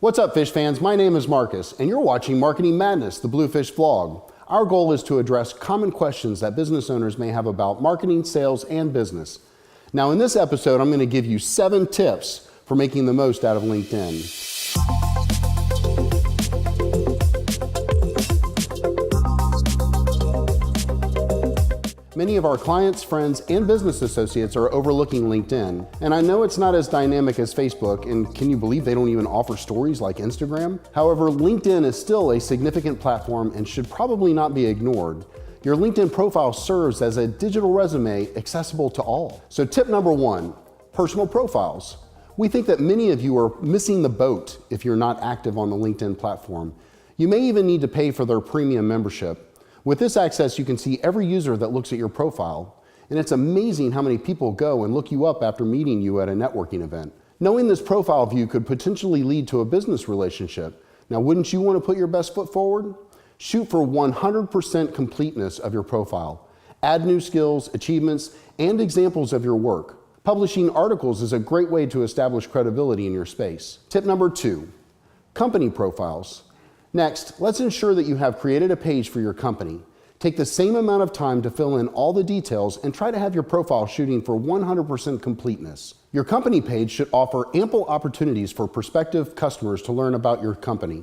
What's up, fish fans? My name is Marcus, and you're watching Marketing Madness, the Bluefish vlog. Our goal is to address common questions that business owners may have about marketing, sales, and business. Now, in this episode, I'm going to give you 7 tips for making the most out of LinkedIn. Many of our clients, friends, and business associates are overlooking LinkedIn. And I know it's not as dynamic as Facebook, and can you believe they don't even offer stories like Instagram? However, LinkedIn is still a significant platform and should probably not be ignored. Your LinkedIn profile serves as a digital resume accessible to all. So tip number 1, personal profiles. We think that many of you are missing the boat if you're not active on the LinkedIn platform. You may even need to pay for their premium membership. With this access, you can see every user that looks at your profile, and it's amazing how many people go and look you up after meeting you at a networking event. Knowing this profile view could potentially lead to a business relationship. Now, wouldn't you want to put your best foot forward? Shoot for 100% completeness of your profile. Add new skills, achievements, and examples of your work. Publishing articles is a great way to establish credibility in your space. Tip number 2, company profiles. Next, let's ensure that you have created a page for your company. Take the same amount of time to fill in all the details and try to have your profile shooting for 100% completeness. Your company page should offer ample opportunities for prospective customers to learn about your company,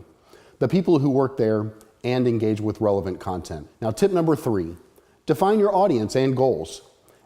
the people who work there, and engage with relevant content. Now, tip number 3, define your audience and goals.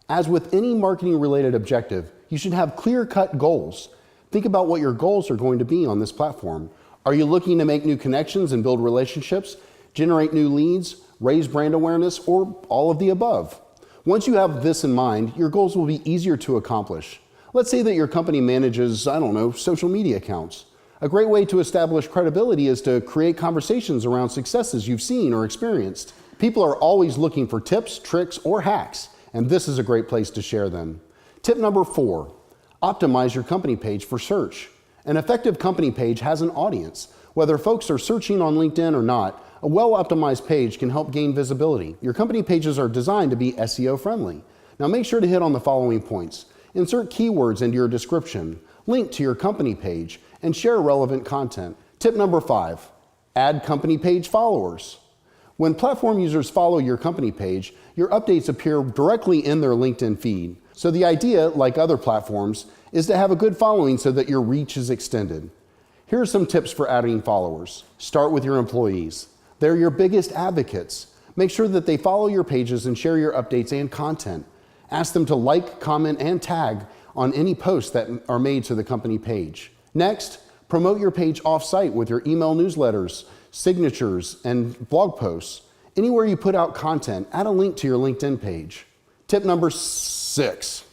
As with any marketing-related objective, you should have clear-cut goals. Think about what your goals are going to be on this platform. Are you looking to make new connections and build relationships, generate new leads, raise brand awareness, or all of the above? Once you have this in mind, your goals will be easier to accomplish. Let's say that your company manages, social media accounts. A great way to establish credibility is to create conversations around successes you've seen or experienced. People are always looking for tips, tricks, or hacks, and this is a great place to share them. Tip number 4, optimize your company page for search. An effective company page has an audience. Whether folks are searching on LinkedIn or not, a well-optimized page can help gain visibility. Your company pages are designed to be SEO friendly. Now make sure to hit on the following points. Insert keywords into your description, link to your company page, and share relevant content. Tip number 5, add company page followers. When platform users follow your company page, your updates appear directly in their LinkedIn feed. So the idea, like other platforms, is to have a good following so that your reach is extended. Here are some tips for adding followers. Start with your employees. They're your biggest advocates. Make sure that they follow your pages and share your updates and content. Ask them to like, comment, and tag on any posts that are made to the company page. Next, promote your page off-site with your email newsletters, signatures, and blog posts. Anywhere you put out content, add a link to your LinkedIn page. Tip number 6.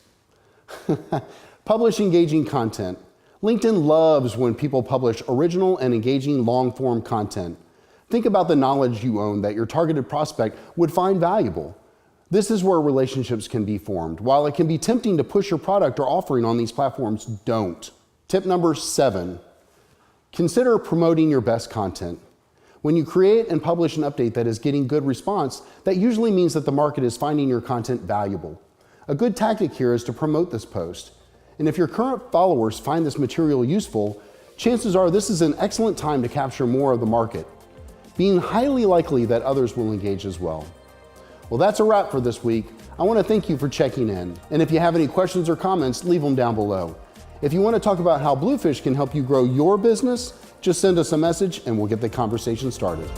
Publish engaging content. LinkedIn loves when people publish original and engaging long-form content. Think about the knowledge you own that your targeted prospect would find valuable. This is where relationships can be formed. While it can be tempting to push your product or offering on these platforms, don't. Tip number 7, consider promoting your best content. When you create and publish an update that is getting good response, that usually means that the market is finding your content valuable. A good tactic here is to promote this post. And if your current followers find this material useful, chances are this is an excellent time to capture more of the market, being highly likely that others will engage as well. Well, that's a wrap for this week. I want to thank you for checking in. And if you have any questions or comments, leave them down below. If you want to talk about how Bluefish can help you grow your business, just send us a message and we'll get the conversation started.